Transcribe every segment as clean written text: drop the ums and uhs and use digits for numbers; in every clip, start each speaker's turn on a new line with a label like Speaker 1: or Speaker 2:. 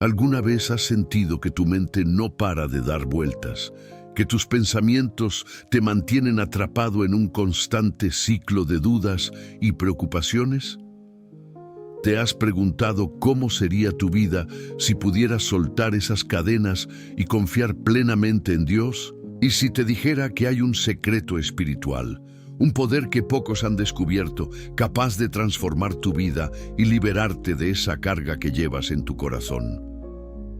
Speaker 1: ¿Alguna vez has sentido que tu mente no para de dar vueltas, que tus pensamientos te mantienen atrapado en un constante ciclo de dudas y preocupaciones? ¿Te has preguntado cómo sería tu vida si pudieras soltar esas cadenas y confiar plenamente en Dios? ¿Y si te dijera que hay un secreto espiritual, un poder que pocos han descubierto, capaz de transformar tu vida y liberarte de esa carga que llevas en tu corazón?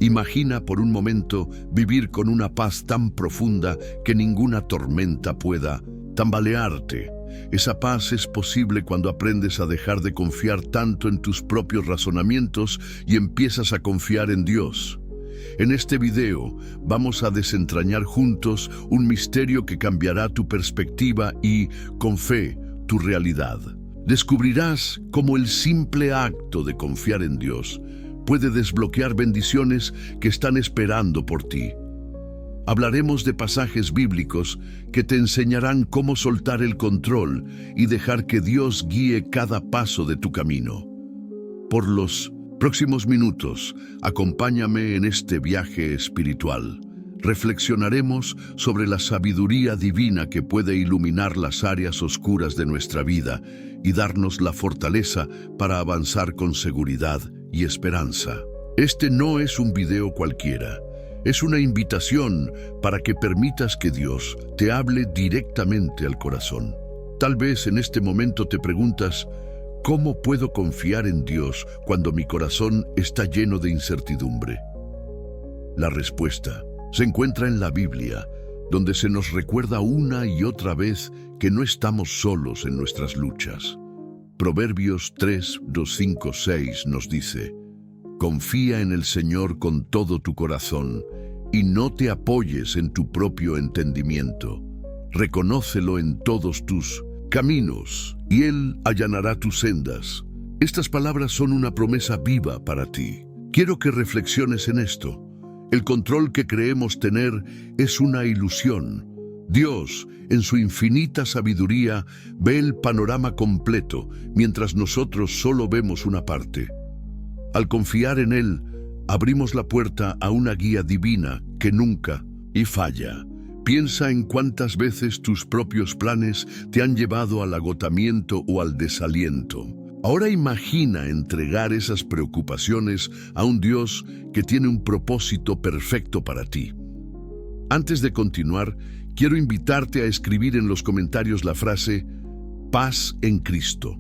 Speaker 1: Imagina por un momento vivir con una paz tan profunda que ninguna tormenta pueda tambalearte. Esa paz es posible cuando aprendes a dejar de confiar tanto en tus propios razonamientos y empiezas a confiar en Dios. En este video vamos a desentrañar juntos un misterio que cambiará tu perspectiva y, con fe, tu realidad. Descubrirás cómo el simple acto de confiar en Dios puede desbloquear bendiciones que están esperando por ti. Hablaremos de pasajes bíblicos que te enseñarán cómo soltar el control y dejar que Dios guíe cada paso de tu camino. Por los próximos minutos, acompáñame en este viaje espiritual. Reflexionaremos sobre la sabiduría divina que puede iluminar las áreas oscuras de nuestra vida y darnos la fortaleza para avanzar con seguridad y esperanza. Este no es un video cualquiera. Es una invitación para que permitas que Dios te hable directamente al corazón. Tal vez en este momento te preguntas, ¿cómo puedo confiar en Dios cuando mi corazón está lleno de incertidumbre? La respuesta se encuentra en la Biblia, donde se nos recuerda una y otra vez que no estamos solos en nuestras luchas. Proverbios 3, 2, 5, 6 nos dice: confía en el Señor con todo tu corazón y no te apoyes en tu propio entendimiento. Reconócelo en todos tus caminos y Él allanará tus sendas. Estas palabras son una promesa viva para ti. Quiero que reflexiones en esto. El control que creemos tener es una ilusión. Dios, en su infinita sabiduría, ve el panorama completo, mientras nosotros solo vemos una parte. Al confiar en Él, abrimos la puerta a una guía divina que nunca falla. Piensa en cuántas veces tus propios planes te han llevado al agotamiento o al desaliento. Ahora imagina entregar esas preocupaciones a un Dios que tiene un propósito perfecto para ti. Antes de continuar, quiero invitarte a escribir en los comentarios la frase «Paz en Cristo».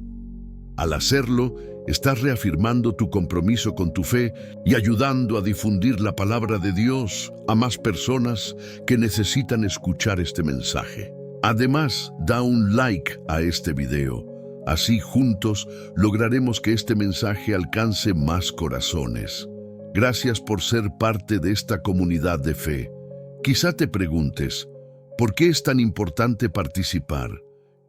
Speaker 1: Al hacerlo, estás reafirmando tu compromiso con tu fe y ayudando a difundir la palabra de Dios a más personas que necesitan escuchar este mensaje. Además, da un like a este video. Así juntos lograremos que este mensaje alcance más corazones. Gracias por ser parte de esta comunidad de fe. Quizá te preguntes, ¿por qué es tan importante participar?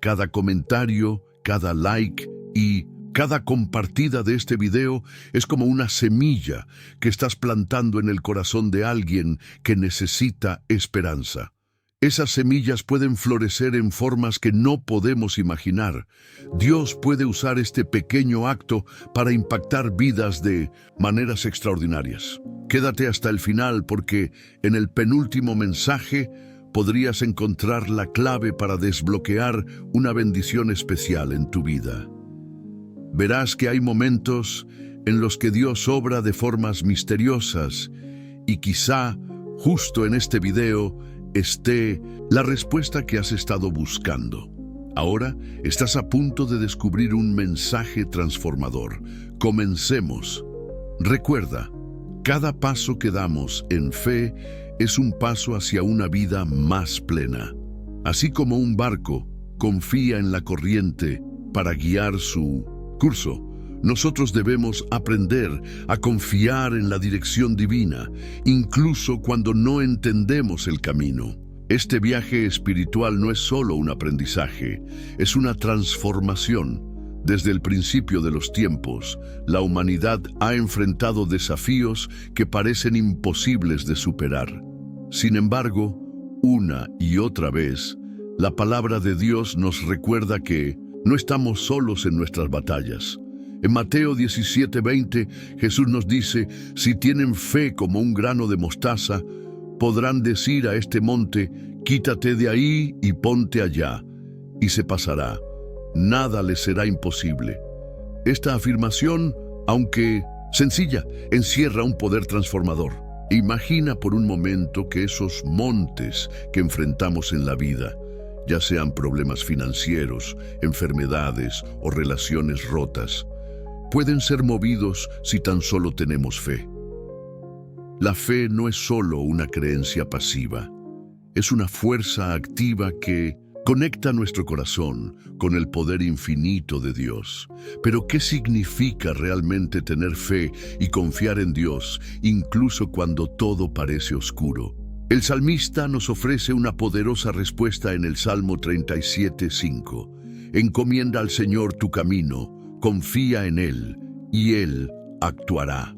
Speaker 1: Cada comentario, cada like y cada compartida de este video es como una semilla que estás plantando en el corazón de alguien que necesita esperanza. Esas semillas pueden florecer en formas que no podemos imaginar. Dios puede usar este pequeño acto para impactar vidas de maneras extraordinarias. Quédate hasta el final porque en el penúltimo mensaje podrías encontrar la clave para desbloquear una bendición especial en tu vida. Verás que hay momentos en los que Dios obra de formas misteriosas y quizá justo en este video esté la respuesta que has estado buscando. Ahora estás a punto de descubrir un mensaje transformador. Comencemos. Recuerda, cada paso que damos en fe es un paso hacia una vida más plena. Así como un barco confía en la corriente para guiar su curso, nosotros debemos aprender a confiar en la dirección divina, incluso cuando no entendemos el camino. Este viaje espiritual no es solo un aprendizaje, es una transformación. Desde el principio de los tiempos, la humanidad ha enfrentado desafíos que parecen imposibles de superar. Sin embargo, una y otra vez, la palabra de Dios nos recuerda que no estamos solos en nuestras batallas. En Mateo 17:20, Jesús nos dice, si tienen fe como un grano de mostaza, podrán decir a este monte, quítate de ahí y ponte allá, y se pasará. Nada les será imposible. Esta afirmación, aunque sencilla, encierra un poder transformador. Imagina por un momento que esos montes que enfrentamos en la vida, ya sean problemas financieros, enfermedades o relaciones rotas, pueden ser movidos si tan solo tenemos fe. La fe no es solo una creencia pasiva, es una fuerza activa que conecta nuestro corazón con el poder infinito de Dios. Pero ¿qué significa realmente tener fe y confiar en Dios, incluso cuando todo parece oscuro? El salmista nos ofrece una poderosa respuesta en el Salmo 37:5. Encomienda al Señor tu camino, confía en Él, y Él actuará.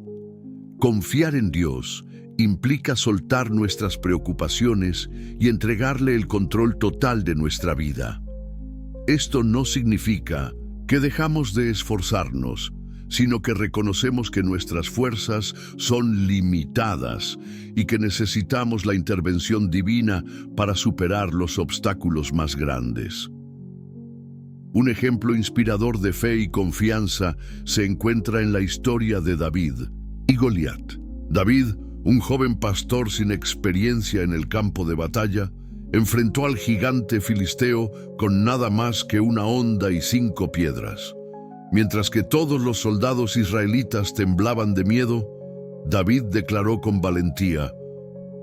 Speaker 1: Confiar en Dios implica soltar nuestras preocupaciones y entregarle el control total de nuestra vida. Esto no significa que dejamos de esforzarnos, sino que reconocemos que nuestras fuerzas son limitadas y que necesitamos la intervención divina para superar los obstáculos más grandes. Un ejemplo inspirador de fe y confianza se encuentra en la historia de David y Goliat. David, un joven pastor sin experiencia en el campo de batalla, enfrentó al gigante filisteo con nada más que una honda y 5 piedras. Mientras que todos los soldados israelitas temblaban de miedo, David declaró con valentía,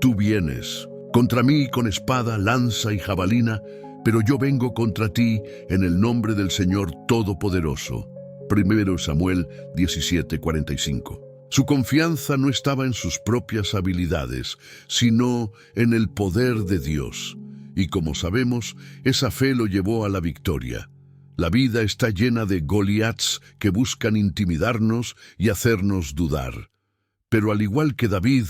Speaker 1: «Tú vienes contra mí con espada, lanza y jabalina, pero yo vengo contra ti en el nombre del Señor Todopoderoso». 1 Samuel 17:45. Su confianza no estaba en sus propias habilidades, sino en el poder de Dios. Y como sabemos, esa fe lo llevó a la victoria. La vida está llena de Goliats que buscan intimidarnos y hacernos dudar. Pero al igual que David,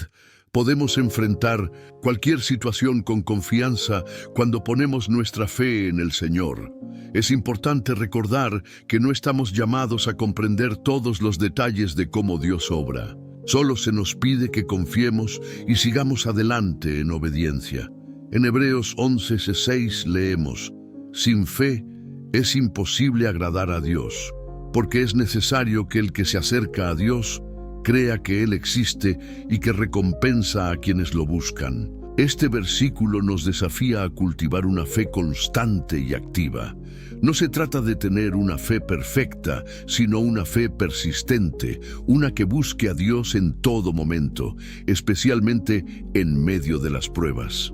Speaker 1: podemos enfrentar cualquier situación con confianza cuando ponemos nuestra fe en el Señor. Es importante recordar que no estamos llamados a comprender todos los detalles de cómo Dios obra. Solo se nos pide que confiemos y sigamos adelante en obediencia. En Hebreos 11:6 leemos, «Sin fe es imposible agradar a Dios, porque es necesario que el que se acerca a Dios crea que Él existe y que recompensa a quienes lo buscan». Este versículo nos desafía a cultivar una fe constante y activa. No se trata de tener una fe perfecta, sino una fe persistente, una que busque a Dios en todo momento, especialmente en medio de las pruebas.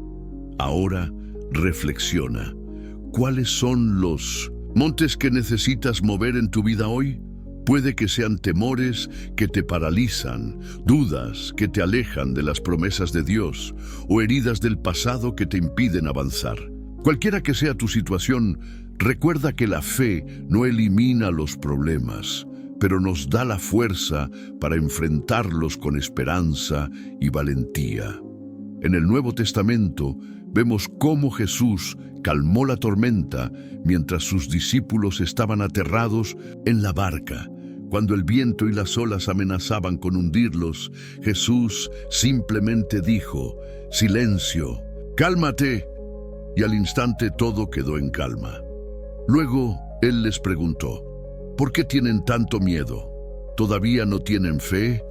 Speaker 1: Ahora, reflexiona. ¿Cuáles son los montes que necesitas mover en tu vida hoy? Puede que sean temores que te paralizan, dudas que te alejan de las promesas de Dios o heridas del pasado que te impiden avanzar. Cualquiera que sea tu situación, recuerda que la fe no elimina los problemas, pero nos da la fuerza para enfrentarlos con esperanza y valentía. En el Nuevo Testamento vemos cómo Jesús calmó la tormenta mientras sus discípulos estaban aterrados en la barca. Cuando el viento y las olas amenazaban con hundirlos, Jesús simplemente dijo, «Silencio, cálmate», y al instante todo quedó en calma. Luego Él les preguntó, «¿Por qué tienen tanto miedo? ¿Todavía no tienen fe?».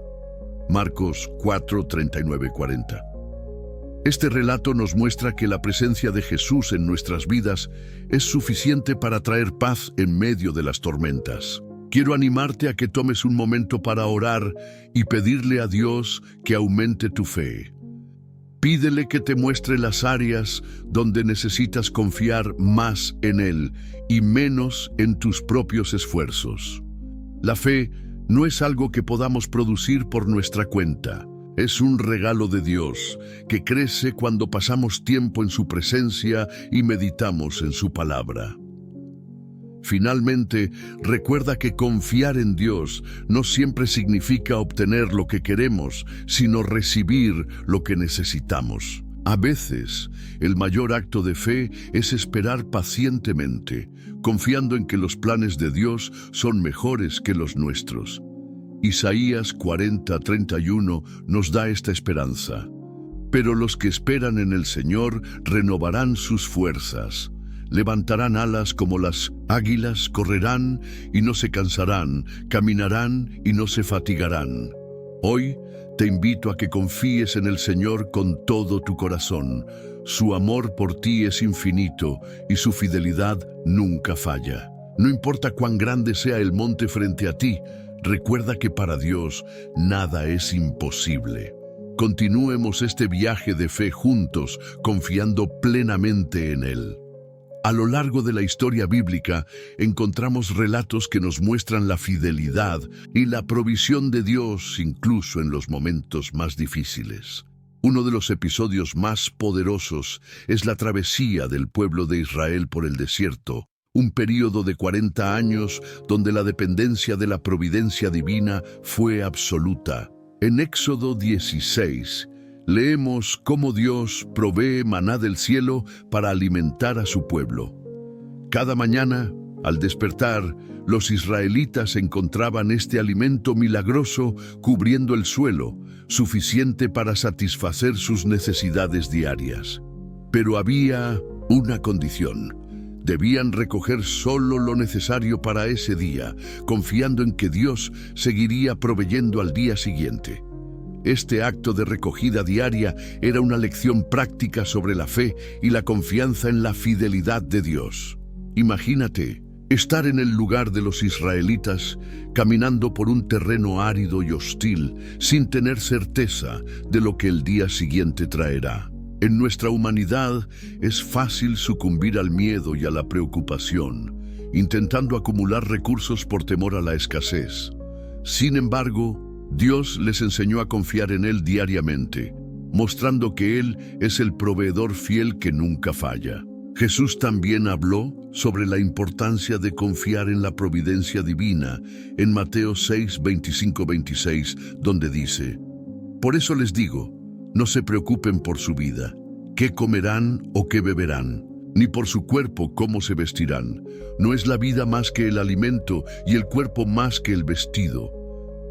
Speaker 1: Marcos 4:39-40. Este relato nos muestra que la presencia de Jesús en nuestras vidas es suficiente para traer paz en medio de las tormentas. Quiero animarte a que tomes un momento para orar y pedirle a Dios que aumente tu fe. Pídele que te muestre las áreas donde necesitas confiar más en Él y menos en tus propios esfuerzos. La fe no es algo que podamos producir por nuestra cuenta. Es un regalo de Dios que crece cuando pasamos tiempo en su presencia y meditamos en su palabra. Finalmente, recuerda que confiar en Dios no siempre significa obtener lo que queremos, sino recibir lo que necesitamos. A veces, el mayor acto de fe es esperar pacientemente, confiando en que los planes de Dios son mejores que los nuestros. Isaías 40:31 nos da esta esperanza. Pero los que esperan en el Señor renovarán sus fuerzas. Levantarán alas como las águilas, correrán y no se cansarán, caminarán y no se fatigarán. Hoy te invito a que confíes en el Señor con todo tu corazón. Su amor por ti es infinito y su fidelidad nunca falla. No importa cuán grande sea el monte frente a ti, recuerda que para Dios nada es imposible. Continuemos este viaje de fe juntos, confiando plenamente en Él. A lo largo de la historia bíblica encontramos relatos que nos muestran la fidelidad y la provisión de Dios incluso en los momentos más difíciles. Uno de los episodios más poderosos es la travesía del pueblo de Israel por el desierto, un período de 40 años donde la dependencia de la providencia divina fue absoluta. En Éxodo 16, leemos cómo Dios provee maná del cielo para alimentar a su pueblo. Cada mañana, al despertar, los israelitas encontraban este alimento milagroso cubriendo el suelo, suficiente para satisfacer sus necesidades diarias. Pero había una condición. Debían recoger solo lo necesario para ese día, confiando en que Dios seguiría proveyendo al día siguiente. Este acto de recogida diaria era una lección práctica sobre la fe y la confianza en la fidelidad de Dios. Imagínate estar en el lugar de los israelitas, caminando por un terreno árido y hostil, sin tener certeza de lo que el día siguiente traerá. En nuestra humanidad es fácil sucumbir al miedo y a la preocupación, intentando acumular recursos por temor a la escasez. Sin embargo, Dios les enseñó a confiar en Él diariamente, mostrando que Él es el proveedor fiel que nunca falla. Jesús también habló sobre la importancia de confiar en la providencia divina en Mateo 6:25-26, donde dice: Por eso les digo, no se preocupen por su vida, qué comerán o qué beberán, ni por su cuerpo cómo se vestirán. ¿No es la vida más que el alimento y el cuerpo más que el vestido?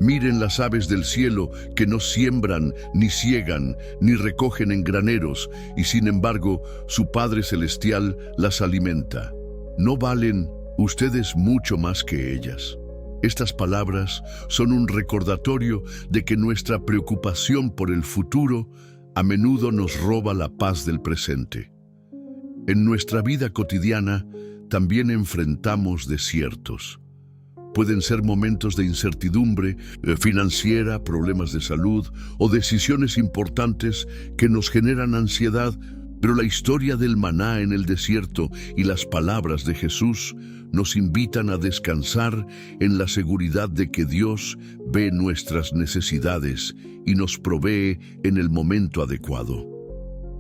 Speaker 1: Miren las aves del cielo que no siembran, ni siegan, ni recogen en graneros, y sin embargo su Padre Celestial las alimenta. ¿No valen ustedes mucho más que ellas? Estas palabras son un recordatorio de que nuestra preocupación por el futuro a menudo nos roba la paz del presente. En nuestra vida cotidiana también enfrentamos desiertos. Pueden ser momentos de incertidumbre financiera, problemas de salud o decisiones importantes que nos generan ansiedad, pero la historia del maná en el desierto y las palabras de Jesús nos invitan a descansar en la seguridad de que Dios ve nuestras necesidades y nos provee en el momento adecuado.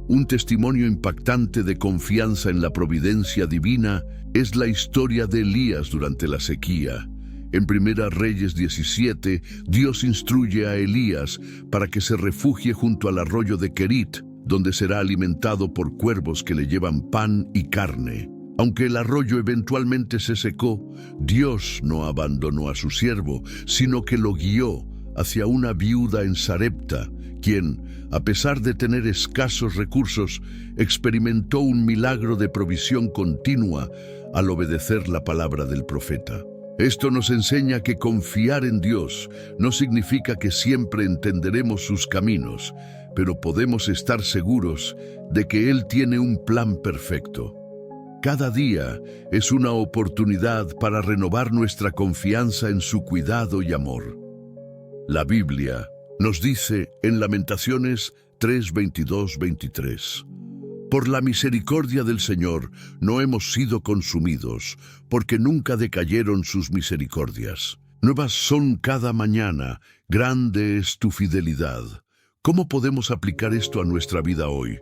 Speaker 1: Un testimonio impactante de confianza en la providencia divina es la historia de Elías durante la sequía. En Primera Reyes 17, Dios instruye a Elías para que se refugie junto al arroyo de Querit, donde será alimentado por cuervos que le llevan pan y carne. Aunque el arroyo eventualmente se secó, Dios no abandonó a su siervo, sino que lo guió hacia una viuda en Sarepta, quien, a pesar de tener escasos recursos, experimentó un milagro de provisión continua al obedecer la palabra del profeta. Esto nos enseña que confiar en Dios no significa que siempre entenderemos sus caminos, pero podemos estar seguros de que Él tiene un plan perfecto. Cada día es una oportunidad para renovar nuestra confianza en su cuidado y amor. La Biblia nos dice en Lamentaciones 3:22-23: Por la misericordia del Señor no hemos sido consumidos, porque nunca decayeron sus misericordias. Nuevas son cada mañana, grande es tu fidelidad. ¿Cómo podemos aplicar esto a nuestra vida hoy?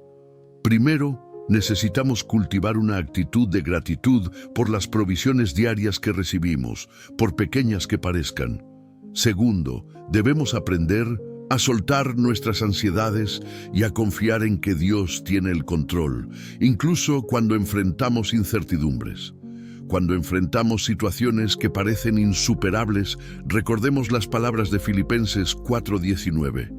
Speaker 1: Primero, necesitamos cultivar una actitud de gratitud por las provisiones diarias que recibimos, por pequeñas que parezcan. Segundo, debemos aprender a soltar nuestras ansiedades y a confiar en que Dios tiene el control, incluso cuando enfrentamos incertidumbres. Cuando enfrentamos situaciones que parecen insuperables, recordemos las palabras de Filipenses 4:19.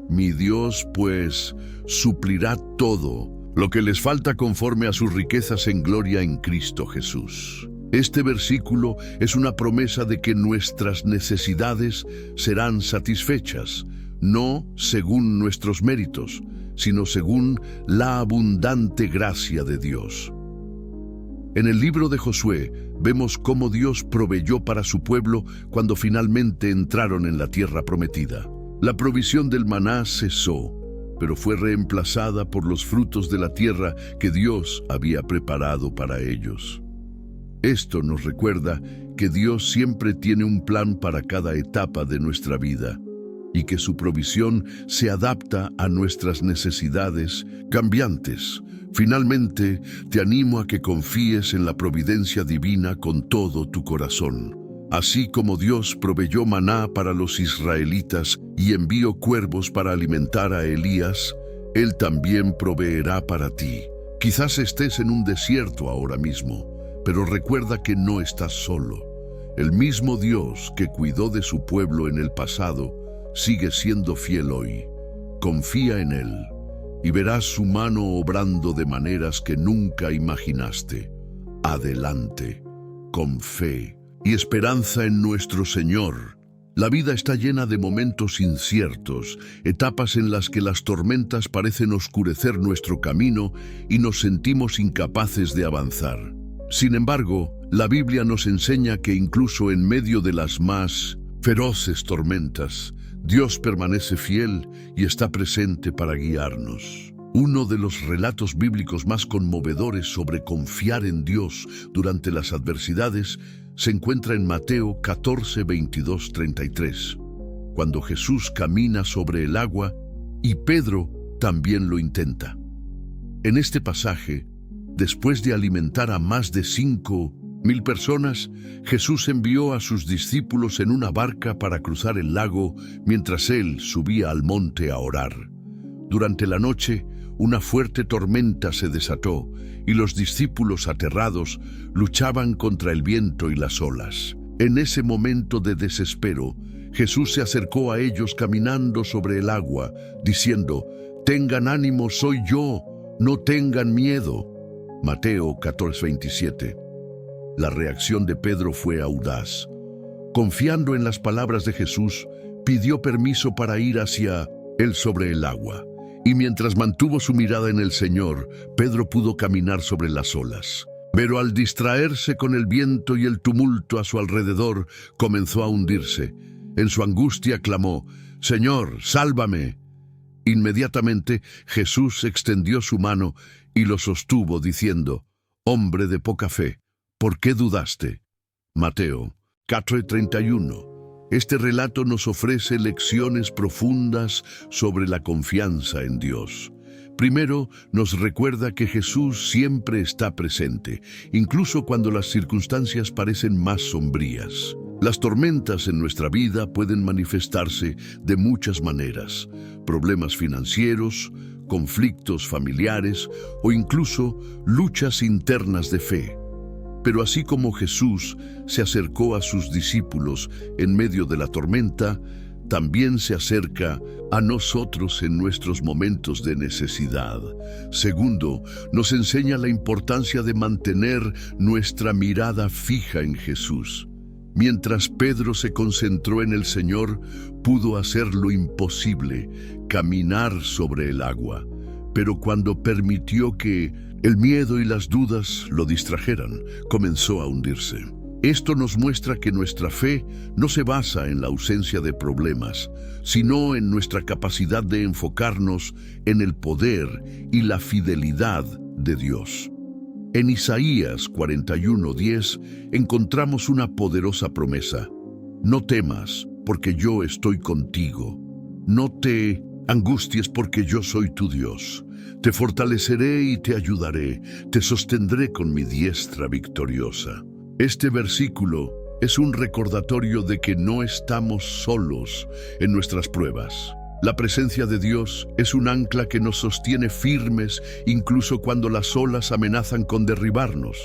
Speaker 1: Mi Dios, pues, suplirá todo lo que les falta conforme a sus riquezas en gloria en Cristo Jesús. Este versículo es una promesa de que nuestras necesidades serán satisfechas, no según nuestros méritos, sino según la abundante gracia de Dios. En el libro de Josué vemos cómo Dios proveyó para su pueblo cuando finalmente entraron en la tierra prometida. La provisión del maná cesó, pero fue reemplazada por los frutos de la tierra que Dios había preparado para ellos. Esto nos recuerda que Dios siempre tiene un plan para cada etapa de nuestra vida y que su provisión se adapta a nuestras necesidades cambiantes. Finalmente, te animo a que confíes en la providencia divina con todo tu corazón. Así como Dios proveyó maná para los israelitas y envió cuervos para alimentar a Elías, Él también proveerá para ti. Quizás estés en un desierto ahora mismo, pero recuerda que no estás solo. El mismo Dios que cuidó de su pueblo en el pasado sigue siendo fiel hoy. Confía en Él y verás su mano obrando de maneras que nunca imaginaste. Adelante, con fe y esperanza en nuestro Señor. La vida está llena de momentos inciertos, etapas en las que las tormentas parecen oscurecer nuestro camino y nos sentimos incapaces de avanzar. Sin embargo, la Biblia nos enseña que incluso en medio de las más feroces tormentas, Dios permanece fiel y está presente para guiarnos. Uno de los relatos bíblicos más conmovedores sobre confiar en Dios durante las adversidades se encuentra en Mateo 14, 22, 33, cuando Jesús camina sobre el agua y Pedro también lo intenta. En este pasaje, después de alimentar a más de 5,000 personas, Jesús envió a sus discípulos en una barca para cruzar el lago mientras él subía al monte a orar. Durante la noche, una fuerte tormenta se desató y los discípulos aterrados luchaban contra el viento y las olas. En ese momento de desespero, Jesús se acercó a ellos caminando sobre el agua, diciendo: «Tengan ánimo, soy yo, no tengan miedo». Mateo 14:27. La reacción de Pedro fue audaz. Confiando en las palabras de Jesús, pidió permiso para ir hacia él sobre el agua. Y mientras mantuvo su mirada en el Señor, Pedro pudo caminar sobre las olas. Pero al distraerse con el viento y el tumulto a su alrededor, comenzó a hundirse. En su angustia clamó: «Señor, sálvame». Inmediatamente Jesús extendió su mano y lo sostuvo diciendo: «Hombre de poca fe, ¿por qué dudaste?». Mateo 4:31. Este relato nos ofrece lecciones profundas sobre la confianza en Dios. Primero, nos recuerda que Jesús siempre está presente, incluso cuando las circunstancias parecen más sombrías. Las tormentas en nuestra vida pueden manifestarse de muchas maneras: problemas financieros, conflictos familiares o incluso luchas internas de fe. Pero así como Jesús se acercó a sus discípulos en medio de la tormenta, también se acerca a nosotros en nuestros momentos de necesidad. Segundo, nos enseña la importancia de mantener nuestra mirada fija en Jesús. Mientras Pedro se concentró en el Señor, pudo hacer lo imposible: caminar sobre el agua. Pero cuando permitió que el miedo y las dudas lo distrajeran, comenzó a hundirse. Esto nos muestra que nuestra fe no se basa en la ausencia de problemas, sino en nuestra capacidad de enfocarnos en el poder y la fidelidad de Dios. En Isaías 41:10 encontramos una poderosa promesa: «No temas, porque yo estoy contigo. No te angusties, porque yo soy tu Dios. Te fortaleceré y te ayudaré, te sostendré con mi diestra victoriosa». Este versículo es un recordatorio de que no estamos solos en nuestras pruebas. La presencia de Dios es un ancla que nos sostiene firmes incluso cuando las olas amenazan con derribarnos.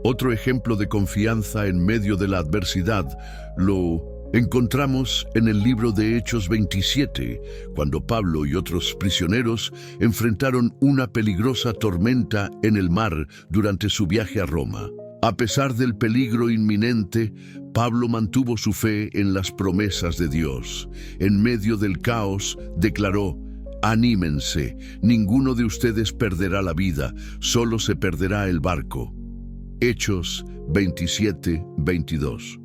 Speaker 1: Otro ejemplo de confianza en medio de la adversidad lo encontramos en el libro de Hechos 27, cuando Pablo y otros prisioneros enfrentaron una peligrosa tormenta en el mar durante su viaje a Roma. A pesar del peligro inminente, Pablo mantuvo su fe en las promesas de Dios. En medio del caos, declaró: «Anímense, ninguno de ustedes perderá la vida, solo se perderá el barco». Hechos 27-22.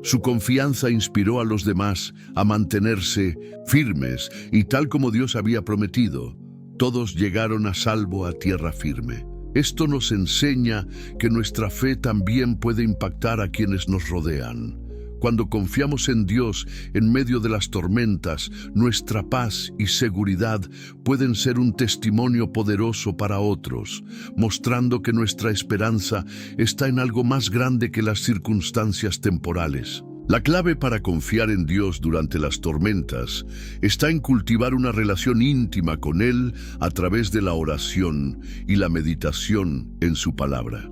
Speaker 1: Su confianza inspiró a los demás a mantenerse firmes y, tal como Dios había prometido, todos llegaron a salvo a tierra firme. Esto nos enseña que nuestra fe también puede impactar a quienes nos rodean. Cuando confiamos en Dios en medio de las tormentas, nuestra paz y seguridad pueden ser un testimonio poderoso para otros, mostrando que nuestra esperanza está en algo más grande que las circunstancias temporales. La clave para confiar en Dios durante las tormentas está en cultivar una relación íntima con Él a través de la oración y la meditación en su palabra.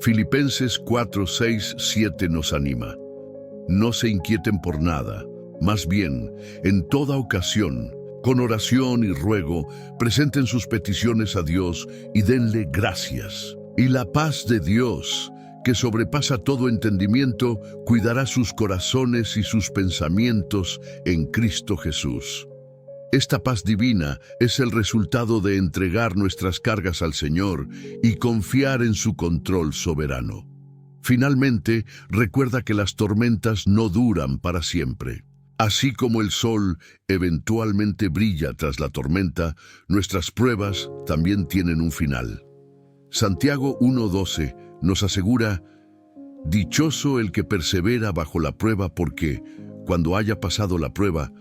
Speaker 1: Filipenses 4:6-7 nos anima. No se inquieten por nada, más bien, en toda ocasión, con oración y ruego, presenten sus peticiones a Dios y denle gracias. Y la paz de Dios, que sobrepasa todo entendimiento, cuidará sus corazones y sus pensamientos en Cristo Jesús. Esta paz divina es el resultado de entregar nuestras cargas al Señor y confiar en su control soberano. Finalmente, recuerda que las tormentas no duran para siempre. Así como el sol eventualmente brilla tras la tormenta, nuestras pruebas también tienen un final. Santiago 1:12 nos asegura: «Dichoso el que persevera bajo la prueba, porque, cuando haya pasado la prueba,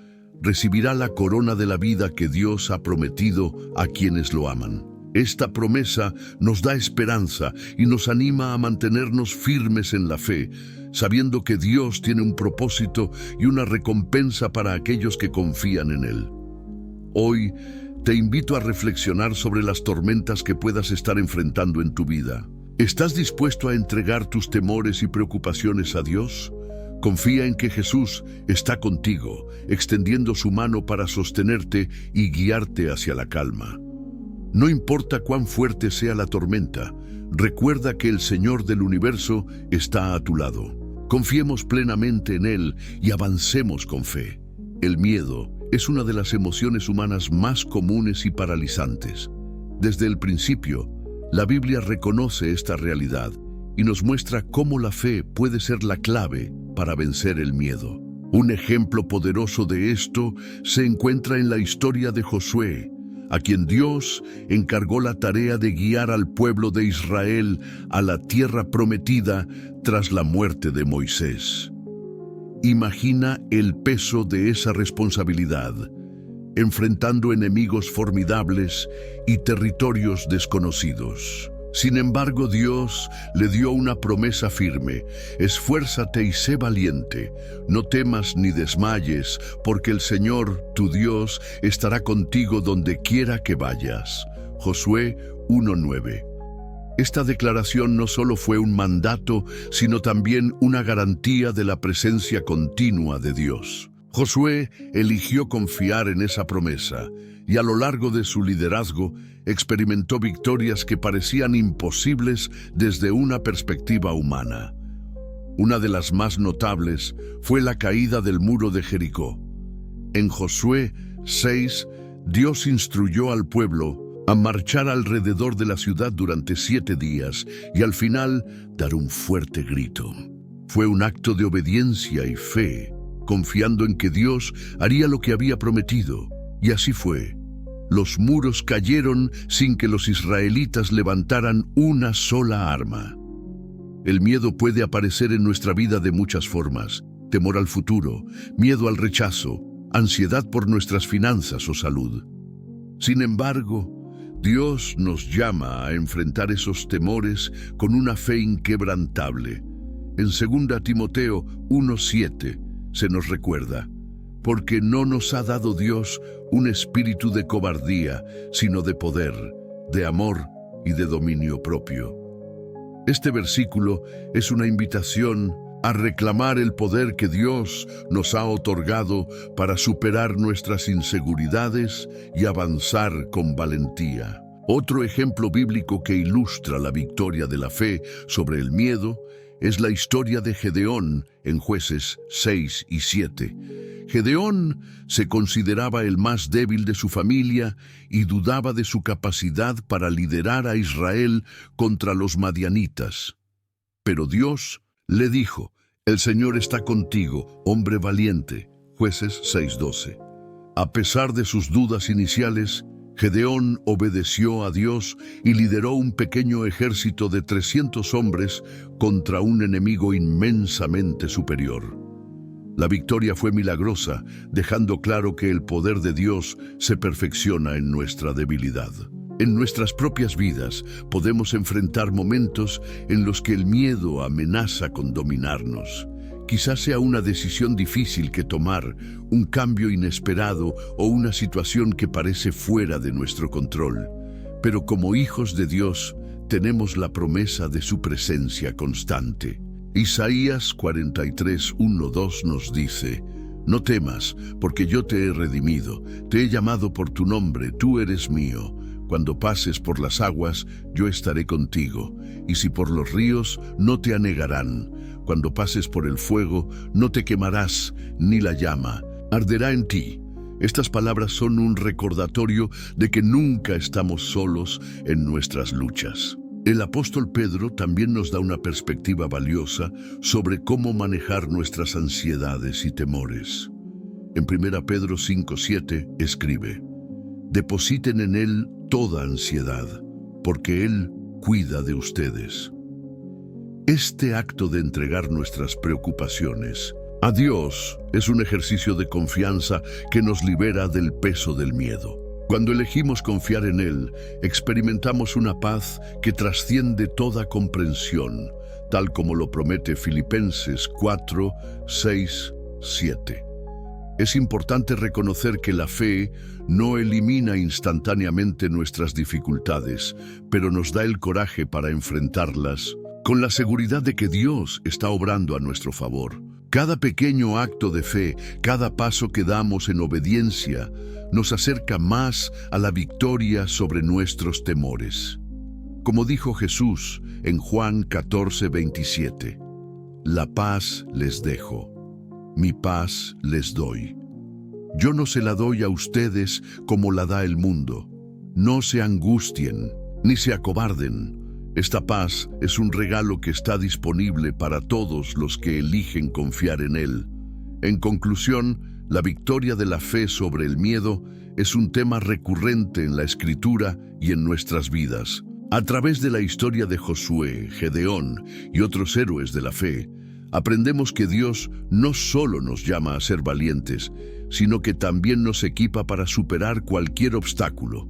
Speaker 1: recibirá la corona de la vida que Dios ha prometido a quienes lo aman». Esta promesa nos da esperanza y nos anima a mantenernos firmes en la fe, sabiendo que Dios tiene un propósito y una recompensa para aquellos que confían en Él. Hoy te invito a reflexionar sobre las tormentas que puedas estar enfrentando en tu vida. ¿Estás dispuesto a entregar tus temores y preocupaciones a Dios? Confía en que Jesús está contigo, extendiendo su mano para sostenerte y guiarte hacia la calma. No importa cuán fuerte sea la tormenta, recuerda que el Señor del universo está a tu lado. Confiemos plenamente en Él y avancemos con fe. El miedo es una de las emociones humanas más comunes y paralizantes. Desde el principio, la Biblia reconoce esta realidad y nos muestra cómo la fe puede ser la clave para vencer el miedo. Un ejemplo poderoso de esto se encuentra en la historia de Josué, a quien Dios encargó la tarea de guiar al pueblo de Israel a la tierra prometida tras la muerte de Moisés. Imagina el peso de esa responsabilidad, enfrentando enemigos formidables y territorios desconocidos. Sin embargo, Dios le dio una promesa firme: «Esfuérzate y sé valiente, no temas ni desmayes, porque el Señor, tu Dios, estará contigo donde quiera que vayas». Josué 1:9. Esta declaración no solo fue un mandato, sino también una garantía de la presencia continua de Dios. Josué eligió confiar en esa promesa, y a lo largo de su liderazgo experimentó victorias que parecían imposibles desde una perspectiva humana. Una de las más notables fue la caída del muro de Jericó. En Josué 6, Dios instruyó al pueblo a marchar alrededor de la ciudad durante 7 días y al final dar un fuerte grito. Fue un acto de obediencia y fe, confiando en que Dios haría lo que había prometido. Y así fue. Los muros cayeron sin que los israelitas levantaran una sola arma. El miedo puede aparecer en nuestra vida de muchas formas: temor al futuro, miedo al rechazo, ansiedad por nuestras finanzas o salud. Sin embargo, Dios nos llama a enfrentar esos temores con una fe inquebrantable. En 2 Timoteo 1:7 se nos recuerda: porque no nos ha dado Dios un espíritu de cobardía, sino de poder, de amor y de dominio propio. Este versículo es una invitación a reclamar el poder que Dios nos ha otorgado para superar nuestras inseguridades y avanzar con valentía. Otro ejemplo bíblico que ilustra la victoria de la fe sobre el miedo es la historia de Gedeón en Jueces 6 y 7. Gedeón se consideraba el más débil de su familia y dudaba de su capacidad para liderar a Israel contra los madianitas. Pero Dios le dijo: «El Señor está contigo, hombre valiente». Jueces 6:12. A pesar de sus dudas iniciales, Gedeón obedeció a Dios y lideró un pequeño ejército de 300 hombres contra un enemigo inmensamente superior. La victoria fue milagrosa, dejando claro que el poder de Dios se perfecciona en nuestra debilidad. En nuestras propias vidas podemos enfrentar momentos en los que el miedo amenaza con dominarnos. Quizás sea una decisión difícil que tomar, un cambio inesperado o una situación que parece fuera de nuestro control. Pero como hijos de Dios, tenemos la promesa de su presencia constante. Isaías 43:1-2 nos dice: «No temas, porque yo te he redimido, te he llamado por tu nombre, tú eres mío. Cuando pases por las aguas, yo estaré contigo, y si por los ríos, no te anegarán. Cuando pases por el fuego, no te quemarás, ni la llama arderá en ti». Estas palabras son un recordatorio de que nunca estamos solos en nuestras luchas. El apóstol Pedro también nos da una perspectiva valiosa sobre cómo manejar nuestras ansiedades y temores. En 1 Pedro 5:7 escribe: «Depositen en Él toda ansiedad, porque Él cuida de ustedes». Este acto de entregar nuestras preocupaciones a Dios es un ejercicio de confianza que nos libera del peso del miedo. Cuando elegimos confiar en Él, experimentamos una paz que trasciende toda comprensión, tal como lo promete Filipenses 4:6-7. Es importante reconocer que la fe no elimina instantáneamente nuestras dificultades, pero nos da el coraje para enfrentarlas con la seguridad de que Dios está obrando a nuestro favor. Cada pequeño acto de fe, cada paso que damos en obediencia, nos acerca más a la victoria sobre nuestros temores. Como dijo Jesús en Juan 14:27, «La paz les dejo, mi paz les doy. Yo no se la doy a ustedes como la da el mundo. No se angustien, ni se acobarden. Esta paz es un regalo que está disponible para todos los que eligen confiar en Él». En conclusión, la victoria de la fe sobre el miedo es un tema recurrente en la Escritura y en nuestras vidas. A través de la historia de Josué, Gedeón y otros héroes de la fe, aprendemos que Dios no solo nos llama a ser valientes, sino que también nos equipa para superar cualquier obstáculo.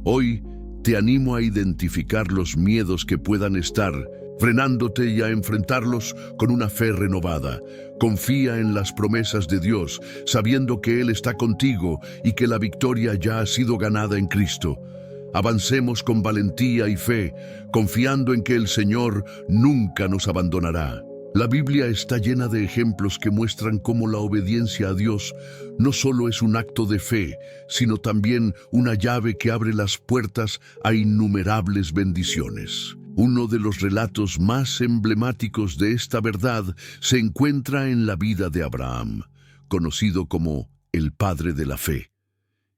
Speaker 1: Hoy, te animo a identificar los miedos que puedan estar frenándote y a enfrentarlos con una fe renovada. Confía en las promesas de Dios, sabiendo que Él está contigo y que la victoria ya ha sido ganada en Cristo. Avancemos con valentía y fe, confiando en que el Señor nunca nos abandonará. La Biblia está llena de ejemplos que muestran cómo la obediencia a Dios no solo es un acto de fe, sino también una llave que abre las puertas a innumerables bendiciones. Uno de los relatos más emblemáticos de esta verdad se encuentra en la vida de Abraham, conocido como el padre de la fe.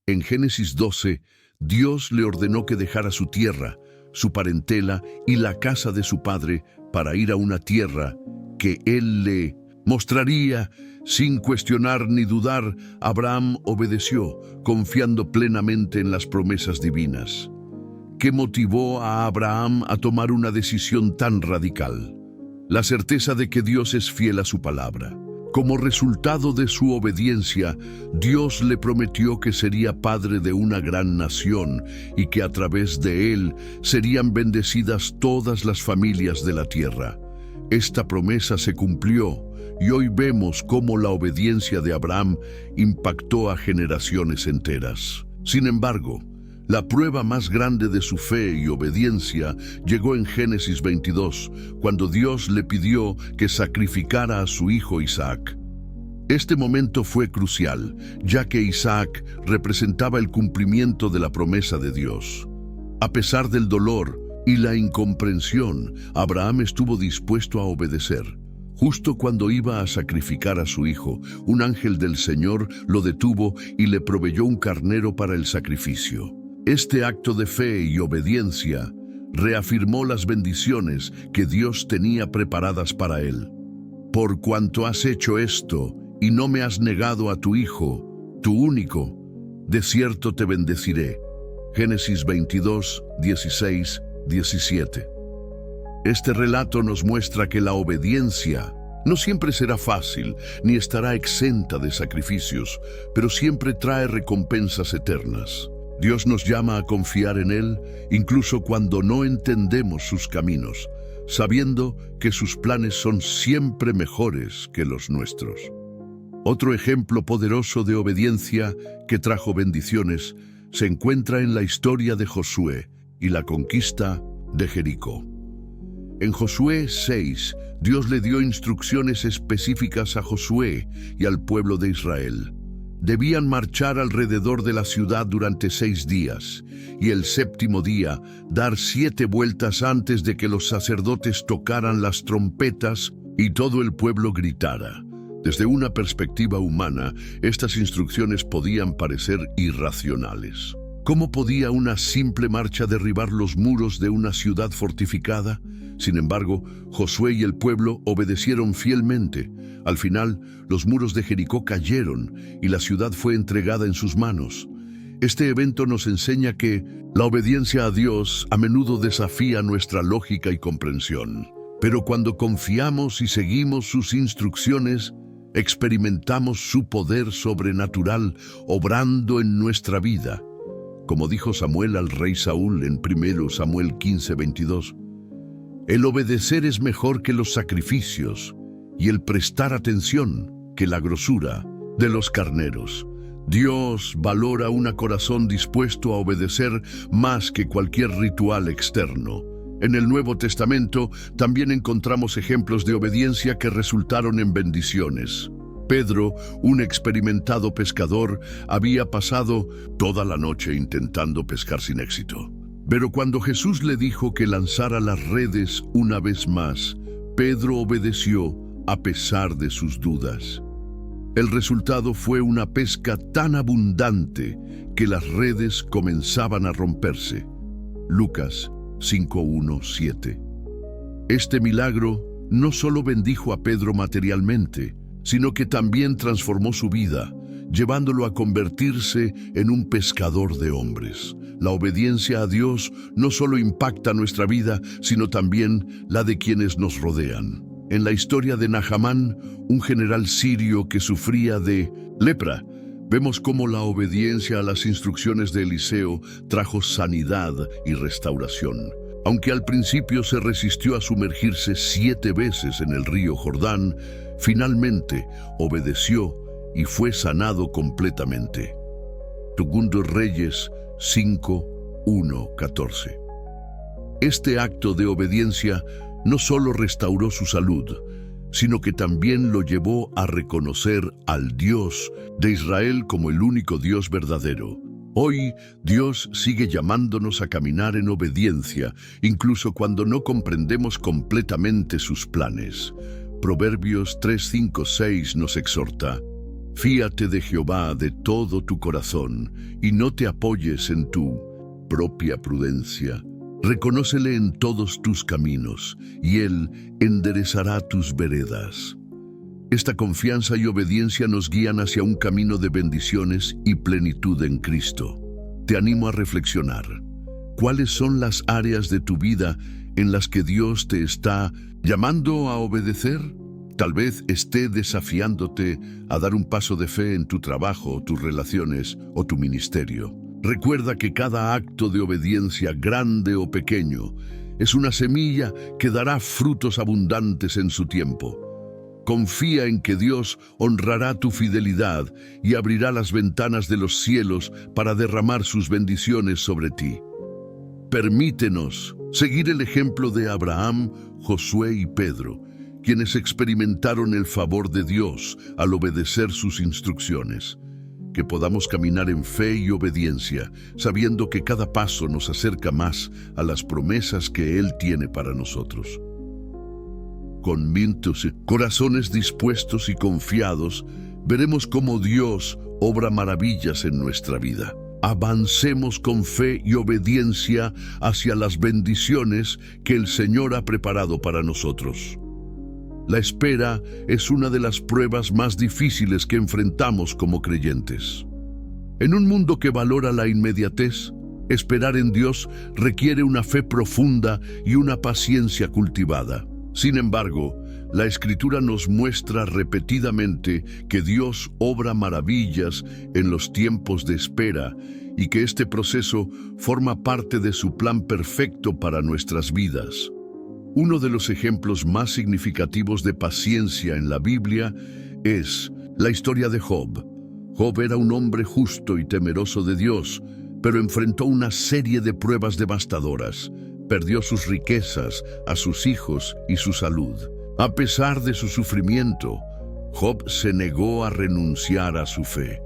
Speaker 1: En Génesis 12, Dios le ordenó que dejara su tierra, su parentela y la casa de su padre para ir a una tierra que Él le mostraría. Sin cuestionar ni dudar, Abraham obedeció, confiando plenamente en las promesas divinas. ¿Qué motivó a Abraham a tomar una decisión tan radical? La certeza de que Dios es fiel a su palabra. Como resultado de su obediencia, Dios le prometió que sería padre de una gran nación y que a través de él serían bendecidas todas las familias de la tierra. Esta promesa se cumplió y hoy vemos cómo la obediencia de Abraham impactó a generaciones enteras. Sin embargo, la prueba más grande de su fe y obediencia llegó en Génesis 22, cuando Dios le pidió que sacrificara a su hijo Isaac. Este momento fue crucial, ya que Isaac representaba el cumplimiento de la promesa de Dios. A pesar del dolor y la incomprensión, Abraham estuvo dispuesto a obedecer. Justo cuando iba a sacrificar a su hijo, un ángel del Señor lo detuvo y le proveyó un carnero para el sacrificio. Este acto de fe y obediencia reafirmó las bendiciones que Dios tenía preparadas para él. Por cuanto has hecho esto y no me has negado a tu hijo, tu único, de cierto te bendeciré. Génesis 22, 16, 17. Este relato nos muestra que la obediencia no siempre será fácil ni estará exenta de sacrificios, pero siempre trae recompensas eternas. Dios nos llama a confiar en Él, incluso cuando no entendemos sus caminos, sabiendo que sus planes son siempre mejores que los nuestros. Otro ejemplo poderoso de obediencia que trajo bendiciones se encuentra en la historia de Josué y la conquista de Jericó. En Josué 6, Dios le dio instrucciones específicas a Josué y al pueblo de Israel. Debían marchar alrededor de la ciudad durante 6 días, y el séptimo día dar 7 vueltas antes de que los sacerdotes tocaran las trompetas y todo el pueblo gritara. Desde una perspectiva humana, estas instrucciones podían parecer irracionales. ¿Cómo podía una simple marcha derribar los muros de una ciudad fortificada? Sin embargo, Josué y el pueblo obedecieron fielmente. Al final, los muros de Jericó cayeron y la ciudad fue entregada en sus manos. Este evento nos enseña que la obediencia a Dios a menudo desafía nuestra lógica y comprensión. Pero cuando confiamos y seguimos sus instrucciones, experimentamos su poder sobrenatural obrando en nuestra vida. Como dijo Samuel al rey Saúl en 1 Samuel 15:22, el obedecer es mejor que los sacrificios y el prestar atención que la grosura de los carneros. Dios valora un corazón dispuesto a obedecer más que cualquier ritual externo. En el Nuevo Testamento también encontramos ejemplos de obediencia que resultaron en bendiciones. Pedro, un experimentado pescador, había pasado toda la noche intentando pescar sin éxito. Pero cuando Jesús le dijo que lanzara las redes una vez más, Pedro obedeció a pesar de sus dudas. El resultado fue una pesca tan abundante que las redes comenzaban a romperse. Lucas 5:1-7. Este milagro no solo bendijo a Pedro materialmente, sino que también transformó su vida, llevándolo a convertirse en un pescador de hombres. La obediencia a Dios no solo impacta nuestra vida, sino también la de quienes nos rodean. En la historia de Nahamán, un general sirio que sufría de lepra, vemos cómo la obediencia a las instrucciones de Eliseo trajo sanidad y restauración. Aunque al principio se resistió a sumergirse 7 veces en el río Jordán, finalmente obedeció y fue sanado completamente. Segundo Reyes 5:1-14. Este acto de obediencia no solo restauró su salud, sino que también lo llevó a reconocer al Dios de Israel como el único Dios verdadero. Hoy, Dios sigue llamándonos a caminar en obediencia, incluso cuando no comprendemos completamente sus planes. Proverbios 3:5-6 nos exhorta: fíate de Jehová de todo tu corazón y no te apoyes en tu propia prudencia. Reconócele en todos tus caminos y Él enderezará tus veredas. Esta confianza y obediencia nos guían hacia un camino de bendiciones y plenitud en Cristo. Te animo a reflexionar. ¿Cuáles son las áreas de tu vida en las que Dios te está llamando a obedecer? Tal vez esté desafiándote a dar un paso de fe en tu trabajo, tus relaciones o tu ministerio. Recuerda que cada acto de obediencia, grande o pequeño, es una semilla que dará frutos abundantes en su tiempo. Confía en que Dios honrará tu fidelidad y abrirá las ventanas de los cielos para derramar sus bendiciones sobre ti. Permítenos seguir el ejemplo de Abraham, Josué y Pedro, quienes experimentaron el favor de Dios al obedecer sus instrucciones. Que podamos caminar en fe y obediencia, sabiendo que cada paso nos acerca más a las promesas que Él tiene para nosotros. Con mentes, corazones dispuestos y confiados, veremos cómo Dios obra maravillas en nuestra vida. Avancemos con fe y obediencia hacia las bendiciones que el Señor ha preparado para nosotros. La espera es una de las pruebas más difíciles que enfrentamos como creyentes. En un mundo que valora la inmediatez, esperar en Dios requiere una fe profunda y una paciencia cultivada. Sin embargo, la Escritura nos muestra repetidamente que Dios obra maravillas en los tiempos de espera y que este proceso forma parte de su plan perfecto para nuestras vidas. Uno de los ejemplos más significativos de paciencia en la Biblia es la historia de Job. Job era un hombre justo y temeroso de Dios, pero enfrentó una serie de pruebas devastadoras. Perdió sus riquezas, a sus hijos y su salud. A pesar de su sufrimiento, Job se negó a renunciar a su fe.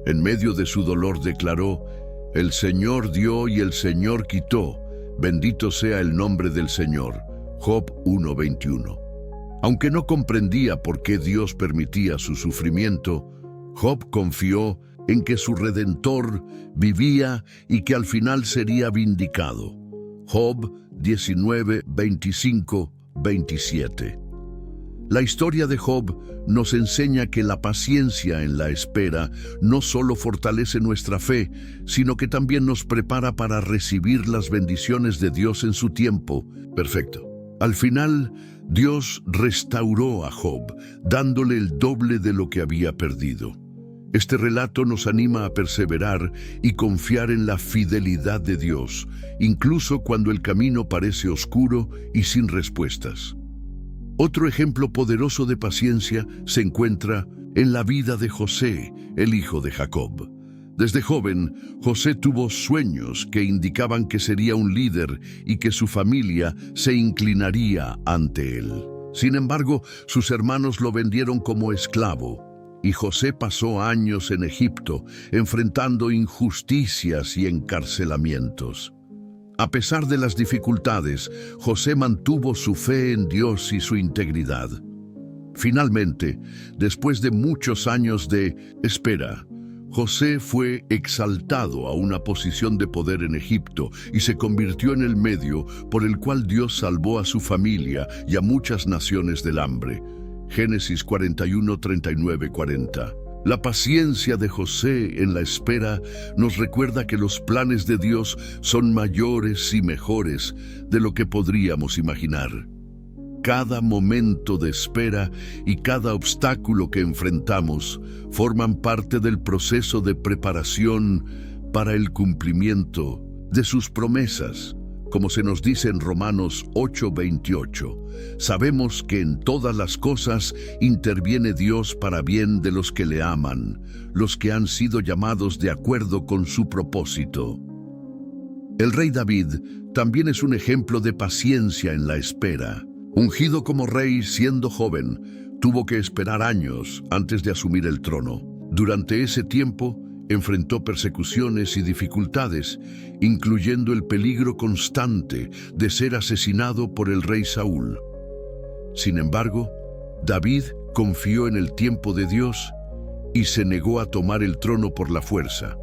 Speaker 1: En medio de su dolor declaró: «El Señor dio y el Señor quitó. Bendito sea el nombre del Señor». Job 1:21. Aunque no comprendía por qué Dios permitía su sufrimiento, Job confió en que su Redentor vivía y que al final sería vindicado. Job 19:25-27. La historia de Job nos enseña que la paciencia en la espera no solo fortalece nuestra fe, sino que también nos prepara para recibir las bendiciones de Dios en su tiempo perfecto. Al final, Dios restauró a Job, dándole el doble de lo que había perdido. Este relato nos anima a perseverar y confiar en la fidelidad de Dios, incluso cuando el camino parece oscuro y sin respuestas. Otro ejemplo poderoso de paciencia se encuentra en la vida de José, el hijo de Jacob. Desde joven, José tuvo sueños que indicaban que sería un líder y que su familia se inclinaría ante él. Sin embargo, sus hermanos lo vendieron como esclavo, y José pasó años en Egipto, enfrentando injusticias y encarcelamientos. A pesar de las dificultades, José mantuvo su fe en Dios y su integridad. Finalmente, después de muchos años de espera, José fue exaltado a una posición de poder en Egipto y se convirtió en el medio por el cual Dios salvó a su familia y a muchas naciones del hambre. Génesis 41, 39, 40. La paciencia de José en la espera nos recuerda que los planes de Dios son mayores y mejores de lo que podríamos imaginar. Cada momento de espera y cada obstáculo que enfrentamos forman parte del proceso de preparación para el cumplimiento de sus promesas. Como se nos dice en Romanos 8:28, sabemos que en todas las cosas interviene Dios para bien de los que le aman, los que han sido llamados de acuerdo con su propósito. El rey David también es un ejemplo de paciencia en la espera. Ungido como rey siendo joven, tuvo que esperar años antes de asumir el trono. Durante ese tiempo, enfrentó persecuciones y dificultades, incluyendo el peligro constante de ser asesinado por el rey Saúl. Sin embargo, David confió en el tiempo de Dios y se negó a tomar el trono por la fuerza,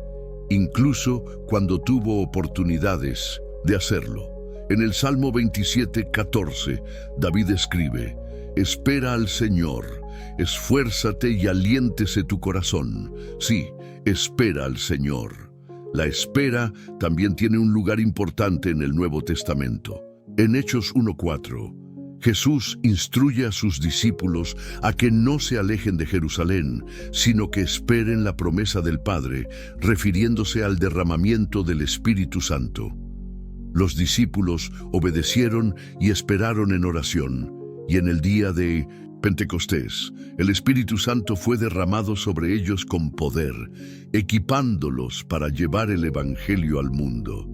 Speaker 1: incluso cuando tuvo oportunidades de hacerlo. En el Salmo 27:14, David escribe: «Espera al Señor, esfuérzate y aliéntese tu corazón». Sí, espera al Señor. La espera también tiene un lugar importante en el Nuevo Testamento. En Hechos 1:4, Jesús instruye a sus discípulos a que no se alejen de Jerusalén, sino que esperen la promesa del Padre, refiriéndose al derramamiento del Espíritu Santo. Los discípulos obedecieron y esperaron en oración, y en el día de Pentecostés, el Espíritu Santo fue derramado sobre ellos con poder, equipándolos para llevar el Evangelio al mundo.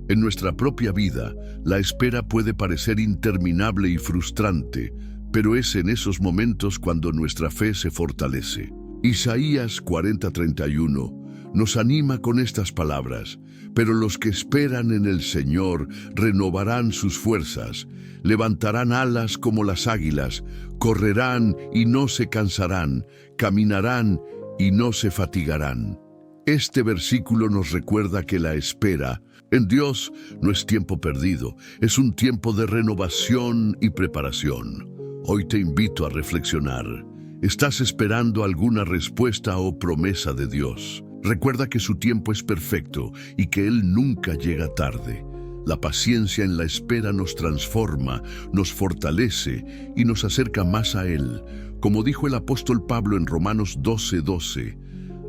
Speaker 1: En nuestra propia vida, la espera puede parecer interminable y frustrante, pero es en esos momentos cuando nuestra fe se fortalece. Isaías 40:31 nos anima con estas palabras: pero los que esperan en el Señor renovarán sus fuerzas, levantarán alas como las águilas, correrán y no se cansarán, caminarán y no se fatigarán. Este versículo nos recuerda que la espera en Dios no es tiempo perdido, es un tiempo de renovación y preparación. Hoy te invito a reflexionar. ¿Estás esperando alguna respuesta o promesa de Dios? Recuerda que su tiempo es perfecto y que Él nunca llega tarde. La paciencia en la espera nos transforma, nos fortalece y nos acerca más a Él. Como dijo el apóstol Pablo en Romanos 12:12,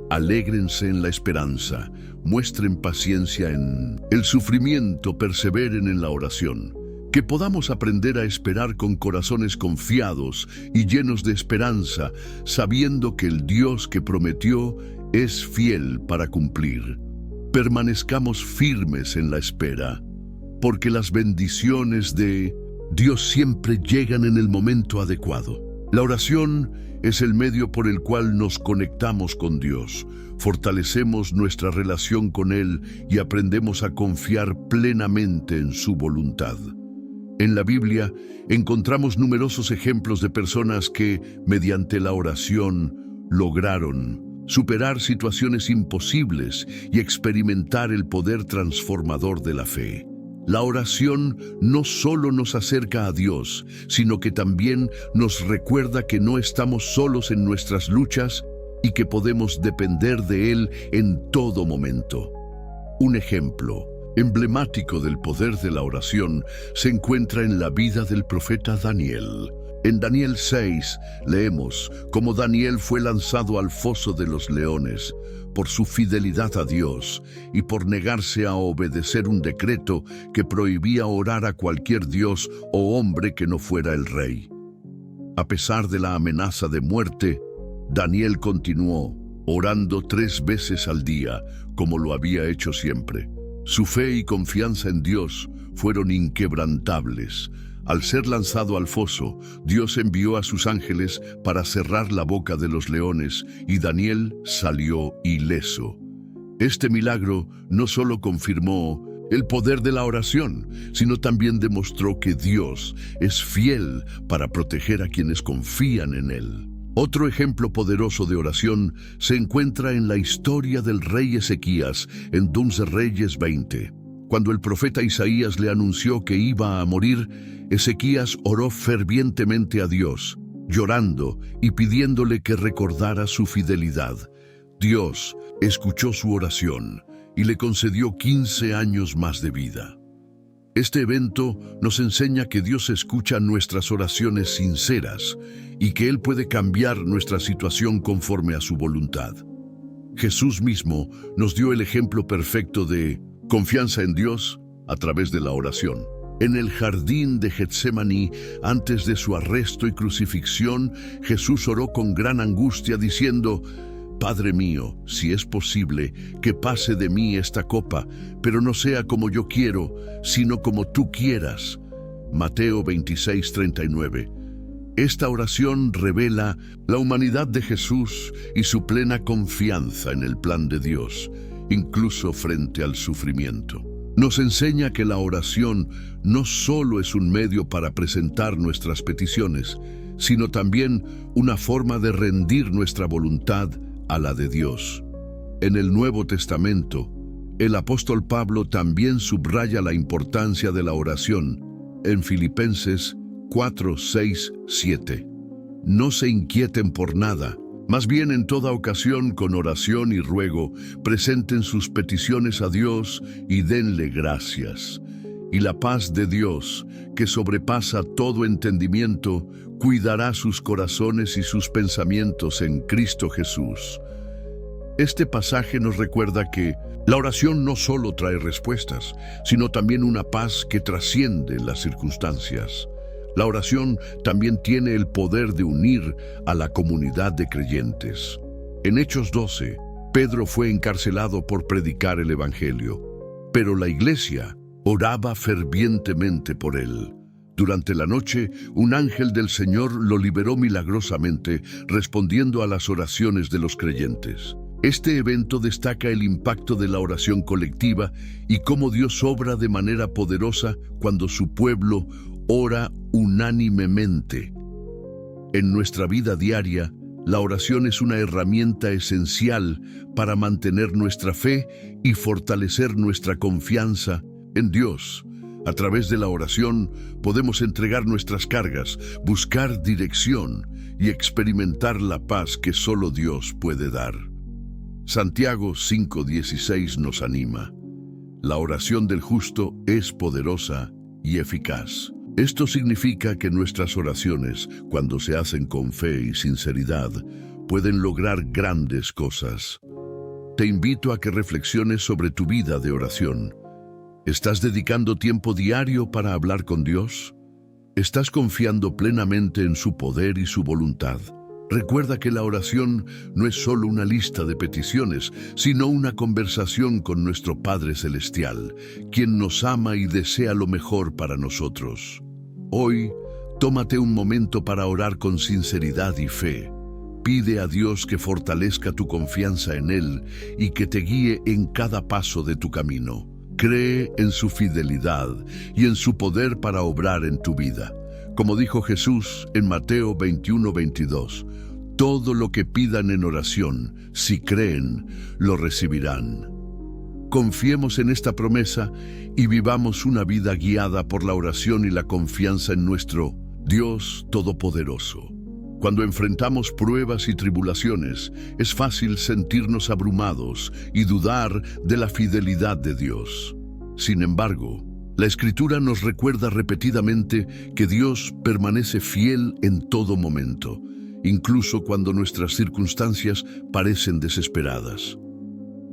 Speaker 1: alégrense en la esperanza, muestren paciencia en el sufrimiento, perseveren en la oración. Que podamos aprender a esperar con corazones confiados y llenos de esperanza, sabiendo que el Dios que prometió es fiel para cumplir. Permanezcamos firmes en la espera, porque las bendiciones de Dios siempre llegan en el momento adecuado. La oración es el medio por el cual nos conectamos con Dios, fortalecemos nuestra relación con Él y aprendemos a confiar plenamente en su voluntad. En la Biblia encontramos numerosos ejemplos de personas que, mediante la oración, lograron superar situaciones imposibles y experimentar el poder transformador de la fe. La oración no solo nos acerca a Dios, sino que también nos recuerda que no estamos solos en nuestras luchas y que podemos depender de Él en todo momento. Un ejemplo emblemático del poder de la oración se encuentra en la vida del profeta Daniel. En Daniel 6 leemos cómo Daniel fue lanzado al foso de los leones por su fidelidad a Dios y por negarse a obedecer un decreto que prohibía orar a cualquier dios o hombre que no fuera el rey. A pesar de la amenaza de muerte, Daniel continuó orando 3 veces al día, como lo había hecho siempre. Su fe y confianza en Dios fueron inquebrantables. Al ser lanzado al foso, Dios envió a sus ángeles para cerrar la boca de los leones y Daniel salió ileso. Este milagro no solo confirmó el poder de la oración, sino también demostró que Dios es fiel para proteger a quienes confían en Él. Otro ejemplo poderoso de oración se encuentra en la historia del rey Ezequías en 2 Reyes 20. Cuando el profeta Isaías le anunció que iba a morir, Ezequías oró fervientemente a Dios, llorando y pidiéndole que recordara su fidelidad. Dios escuchó su oración y le concedió 15 años más de vida. Este evento nos enseña que Dios escucha nuestras oraciones sinceras y que Él puede cambiar nuestra situación conforme a su voluntad. Jesús mismo nos dio el ejemplo perfecto de confianza en Dios a través de la oración. En el jardín de Getsemaní, antes de su arresto y crucifixión, Jesús oró con gran angustia diciendo: Padre mío, si es posible, que pase de mí esta copa, pero no sea como yo quiero, sino como tú quieras. Mateo 26:39. Esta oración revela la humanidad de Jesús y su plena confianza en el plan de Dios, incluso frente al sufrimiento. Nos enseña que la oración no solo es un medio para presentar nuestras peticiones, sino también una forma de rendir nuestra voluntad a la de Dios. En el Nuevo Testamento, el apóstol Pablo también subraya la importancia de la oración en Filipenses 4, 6, 7. No se inquieten por nada, más bien en toda ocasión con oración y ruego, presenten sus peticiones a Dios y denle gracias. Y la paz de Dios, que sobrepasa todo entendimiento, cuidará sus corazones y sus pensamientos en Cristo Jesús. Este pasaje nos recuerda que la oración no solo trae respuestas, sino también una paz que trasciende las circunstancias. La oración también tiene el poder de unir a la comunidad de creyentes. En Hechos 12, Pedro fue encarcelado por predicar el Evangelio, pero la iglesia oraba fervientemente por él. Durante la noche, un ángel del Señor lo liberó milagrosamente, respondiendo a las oraciones de los creyentes. Este evento destaca el impacto de la oración colectiva y cómo Dios obra de manera poderosa cuando su pueblo ora unánimemente. En nuestra vida diaria, la oración es una herramienta esencial para mantener nuestra fe y fortalecer nuestra confianza en Dios. A través de la oración podemos entregar nuestras cargas, buscar dirección y experimentar la paz que solo Dios puede dar. Santiago 5:16 nos anima. La oración del justo es poderosa y eficaz. Esto significa que nuestras oraciones, cuando se hacen con fe y sinceridad, pueden lograr grandes cosas. Te invito a que reflexiones sobre tu vida de oración. ¿Estás dedicando tiempo diario para hablar con Dios? ¿Estás confiando plenamente en su poder y su voluntad? Recuerda que la oración no es solo una lista de peticiones, sino una conversación con nuestro Padre Celestial, quien nos ama y desea lo mejor para nosotros. Hoy, tómate un momento para orar con sinceridad y fe. Pide a Dios que fortalezca tu confianza en Él y que te guíe en cada paso de tu camino. Cree en su fidelidad y en su poder para obrar en tu vida. Como dijo Jesús en Mateo 21:22, todo lo que pidan en oración, si creen, lo recibirán. Confiemos en esta promesa y vivamos una vida guiada por la oración y la confianza en nuestro Dios Todopoderoso. Cuando enfrentamos pruebas y tribulaciones, es fácil sentirnos abrumados y dudar de la fidelidad de Dios. Sin embargo, la Escritura nos recuerda repetidamente que Dios permanece fiel en todo momento, incluso cuando nuestras circunstancias parecen desesperadas.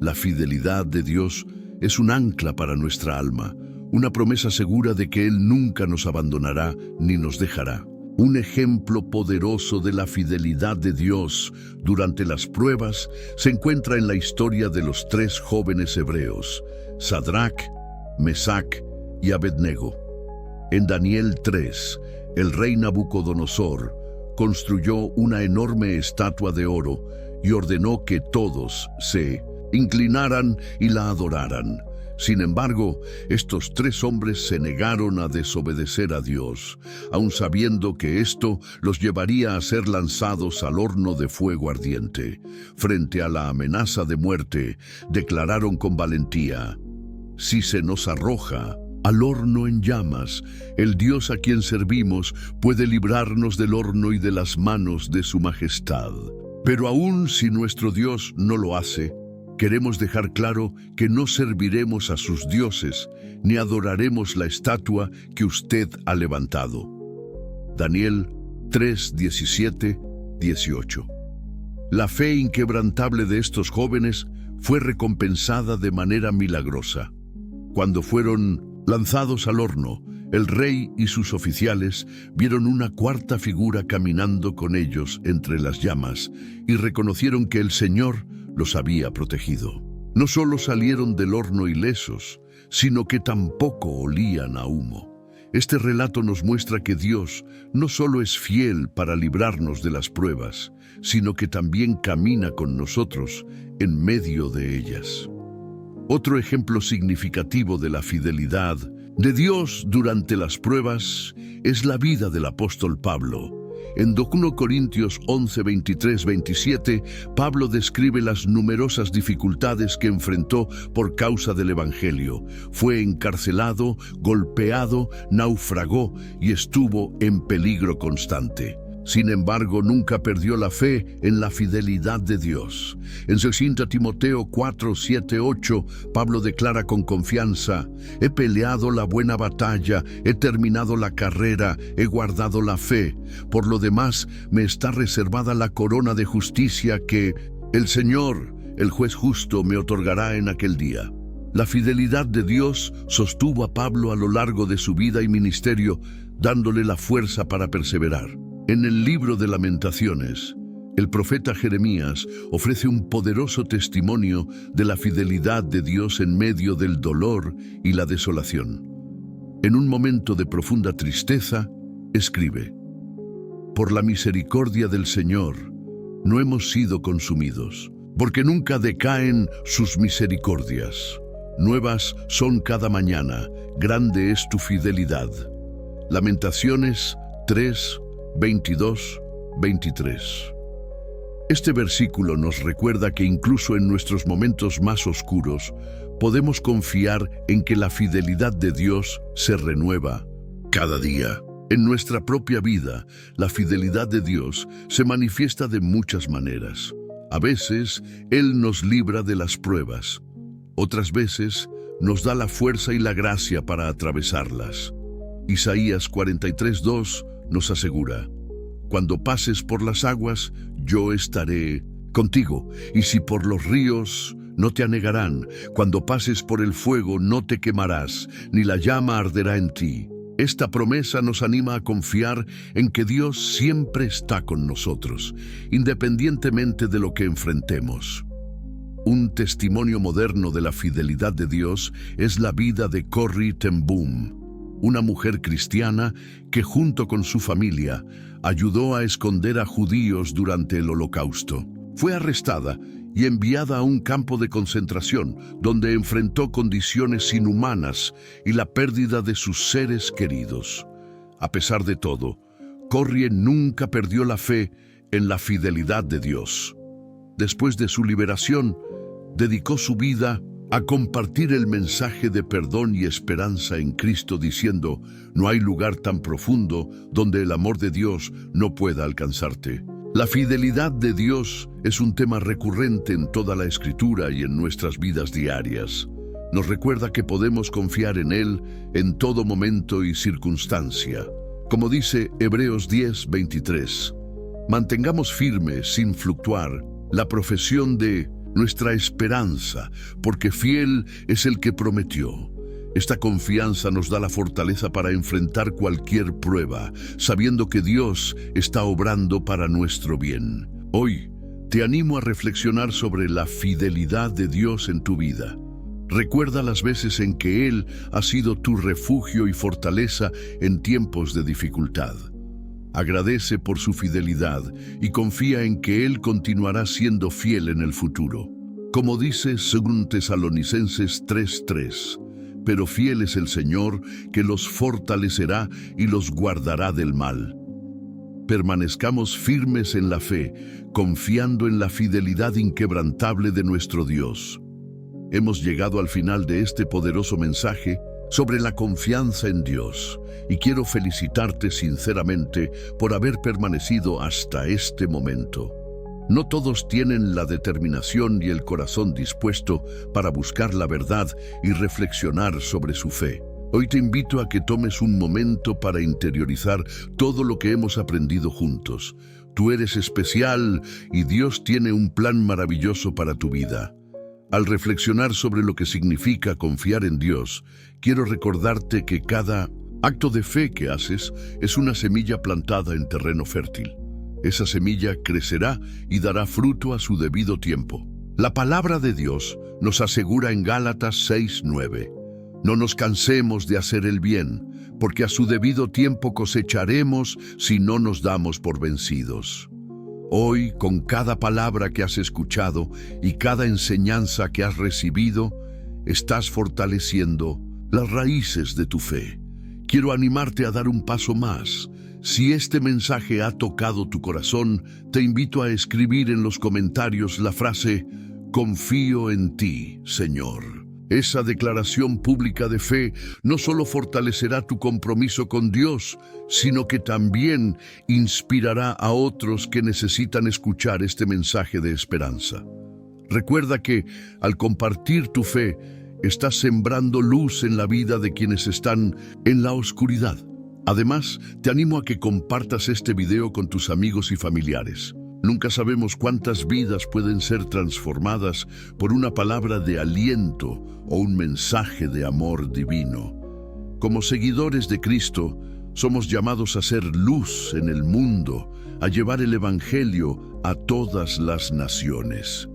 Speaker 1: La fidelidad de Dios es un ancla para nuestra alma, una promesa segura de que Él nunca nos abandonará ni nos dejará. Un ejemplo poderoso de la fidelidad de Dios durante las pruebas se encuentra en la historia de los 3 jóvenes hebreos, Sadrac, Mesac y Abednego. En Daniel 3, el rey Nabucodonosor construyó una enorme estatua de oro y ordenó que todos se inclinaran y la adoraran. Sin embargo, estos 3 hombres se negaron a desobedecer a Dios, aun sabiendo que esto los llevaría a ser lanzados al horno de fuego ardiente. Frente a la amenaza de muerte, declararon con valentía: si se nos arroja al horno en llamas, el Dios a quien servimos puede librarnos del horno y de las manos de su majestad. Pero aun si nuestro Dios no lo hace, queremos dejar claro que no serviremos a sus dioses ni adoraremos la estatua que usted ha levantado. Daniel 3, 17, 18. La fe inquebrantable de estos jóvenes fue recompensada de manera milagrosa. Cuando fueron lanzados al horno, el rey y sus oficiales vieron una 4ª figura caminando con ellos entre las llamas y reconocieron que el Señor los había protegido. No solo salieron del horno ilesos, sino que tampoco olían a humo. Este relato nos muestra que Dios no solo es fiel para librarnos de las pruebas, sino que también camina con nosotros en medio de ellas. Otro ejemplo significativo de la fidelidad de Dios durante las pruebas es la vida del apóstol Pablo. En 2 Corintios 11, 23, 27, Pablo describe las numerosas dificultades que enfrentó por causa del Evangelio. Fue encarcelado, golpeado, naufragó y estuvo en peligro constante. Sin embargo, nunca perdió la fe en la fidelidad de Dios. En 2 Timoteo 4, 7, 8, Pablo declara con confianza: he peleado la buena batalla, he terminado la carrera, he guardado la fe. Por lo demás, me está reservada la corona de justicia que el Señor, el juez justo, me otorgará en aquel día. La fidelidad de Dios sostuvo a Pablo a lo largo de su vida y ministerio, dándole la fuerza para perseverar. En el libro de Lamentaciones, el profeta Jeremías ofrece un poderoso testimonio de la fidelidad de Dios en medio del dolor y la desolación. En un momento de profunda tristeza, escribe: «Por la misericordia del Señor, no hemos sido consumidos, porque nunca decaen sus misericordias. Nuevas son cada mañana, grande es tu fidelidad». Lamentaciones 3, 22, 23. Este versículo nos recuerda que incluso en nuestros momentos más oscuros, podemos confiar en que la fidelidad de Dios se renueva cada día. En nuestra propia vida, la fidelidad de Dios se manifiesta de muchas maneras. A veces, Él nos libra de las pruebas. Otras veces, nos da la fuerza y la gracia para atravesarlas. Isaías 43:2 nos asegura: «Cuando pases por las aguas, yo estaré contigo, y si por los ríos, no te anegarán. Cuando pases por el fuego, no te quemarás, ni la llama arderá en ti». Esta promesa nos anima a confiar en que Dios siempre está con nosotros, independientemente de lo que enfrentemos. Un testimonio moderno de la fidelidad de Dios es la vida de Corrie ten Boom, una mujer cristiana que junto con su familia ayudó a esconder a judíos durante el Holocausto. Fue arrestada y enviada a un campo de concentración donde enfrentó condiciones inhumanas y la pérdida de sus seres queridos. A pesar de todo, Corrie nunca perdió la fe en la fidelidad de Dios. Después de su liberación, dedicó su vida a compartir el mensaje de perdón y esperanza en Cristo, diciendo: «No hay lugar tan profundo donde el amor de Dios no pueda alcanzarte». La fidelidad de Dios es un tema recurrente en toda la Escritura y en nuestras vidas diarias. Nos recuerda que podemos confiar en Él en todo momento y circunstancia. Como dice Hebreos 10:23, mantengamos firme, sin fluctuar, la profesión de nuestra esperanza, porque fiel es el que prometió. Esta confianza nos da la fortaleza para enfrentar cualquier prueba, sabiendo que Dios está obrando para nuestro bien. Hoy, te animo a reflexionar sobre la fidelidad de Dios en tu vida. Recuerda las veces en que Él ha sido tu refugio y fortaleza en tiempos de dificultad. Agradece por su fidelidad y confía en que Él continuará siendo fiel en el futuro. Como dice 2 Tesalonicenses 3:3, «Pero fiel es el Señor, que los fortalecerá y los guardará del mal». Permanezcamos firmes en la fe, confiando en la fidelidad inquebrantable de nuestro Dios. Hemos llegado al final de este poderoso mensaje sobre la confianza en Dios, y quiero felicitarte sinceramente por haber permanecido hasta este momento. No todos tienen la determinación y el corazón dispuesto para buscar la verdad y reflexionar sobre su fe. Hoy te invito a que tomes un momento para interiorizar todo lo que hemos aprendido juntos. Tú eres especial y Dios tiene un plan maravilloso para tu vida. Al reflexionar sobre lo que significa confiar en Dios, quiero recordarte que cada acto de fe que haces es una semilla plantada en terreno fértil. Esa semilla crecerá y dará fruto a su debido tiempo. La palabra de Dios nos asegura en Gálatas 6:9: «No nos cansemos de hacer el bien, porque a su debido tiempo cosecharemos si no nos damos por vencidos». Hoy, con cada palabra que has escuchado y cada enseñanza que has recibido, estás fortaleciendo las raíces de tu fe. Quiero animarte a dar un paso más. Si este mensaje ha tocado tu corazón, te invito a escribir en los comentarios la frase: «Confío en ti, Señor». Esa declaración pública de fe no solo fortalecerá tu compromiso con Dios, sino que también inspirará a otros que necesitan escuchar este mensaje de esperanza. Recuerda que, al compartir tu fe, estás sembrando luz en la vida de quienes están en la oscuridad. Además, te animo a que compartas este video con tus amigos y familiares. Nunca sabemos cuántas vidas pueden ser transformadas por una palabra de aliento o un mensaje de amor divino. Como seguidores de Cristo, Somos llamados a ser luz en el mundo, a llevar el Evangelio a todas las naciones.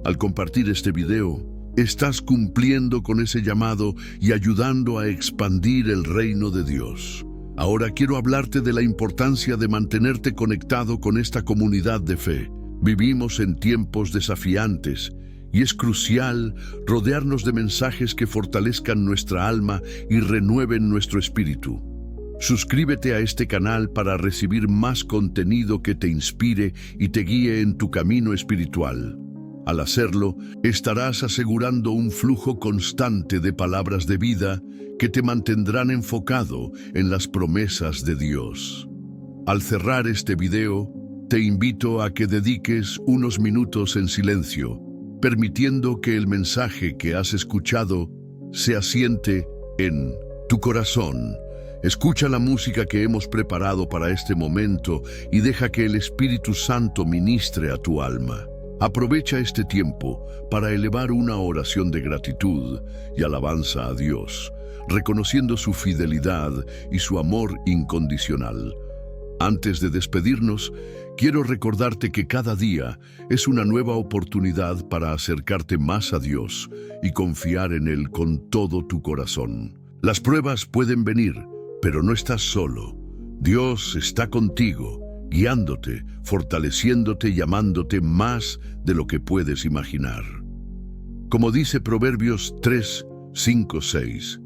Speaker 1: Al compartir este video, estás cumpliendo con ese llamado y ayudando a expandir el reino de Dios. Ahora quiero hablarte de la importancia de mantenerte conectado con esta comunidad de fe. Vivimos en tiempos desafiantes y es crucial rodearnos de mensajes que fortalezcan nuestra alma y renueven nuestro espíritu. Suscríbete a este canal para recibir más contenido que te inspire y te guíe en tu camino espiritual. Al hacerlo, estarás asegurando un flujo constante de palabras de vida que te mantendrán enfocado en las promesas de Dios. Al cerrar este video, te invito a que dediques unos minutos en silencio, permitiendo que el mensaje que has escuchado se asiente en tu corazón. Escucha la música que hemos preparado para este momento y deja que el Espíritu Santo ministre a tu alma. Aprovecha este tiempo para elevar una oración de gratitud y alabanza a Dios, reconociendo su fidelidad y su amor incondicional. Antes de despedirnos, quiero recordarte que cada día es una nueva oportunidad para acercarte más a Dios y confiar en Él con todo tu corazón. Las pruebas pueden venir, pero no estás solo. Dios está contigo, guiándote, fortaleciéndote y amándote más de lo que puedes imaginar. Como dice Proverbios 3, 5, 6,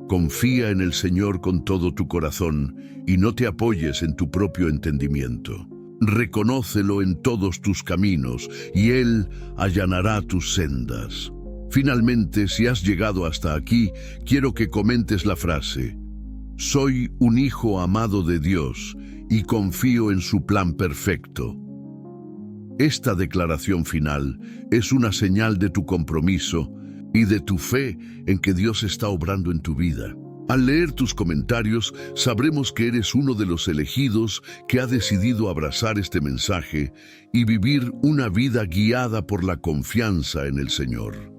Speaker 1: confía en el Señor con todo tu corazón y no te apoyes en tu propio entendimiento. Reconócelo en todos tus caminos y Él allanará tus sendas. Finalmente, si has llegado hasta aquí, quiero que comentes la frase: soy un hijo amado de Dios y confío en su plan perfecto. Esta declaración final es una señal de tu compromiso y de tu fe en que Dios está obrando en tu vida. Al leer tus comentarios, sabremos que eres uno de los elegidos que ha decidido abrazar este mensaje y vivir una vida guiada por la confianza en el Señor.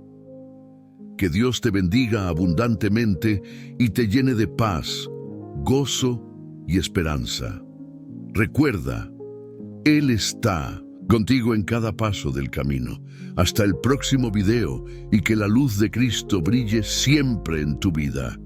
Speaker 1: Que Dios te bendiga abundantemente y te llene de paz, gozo y esperanza. Recuerda, Él está contigo en cada paso del camino. Hasta el próximo video y que la luz de Cristo brille siempre en tu vida.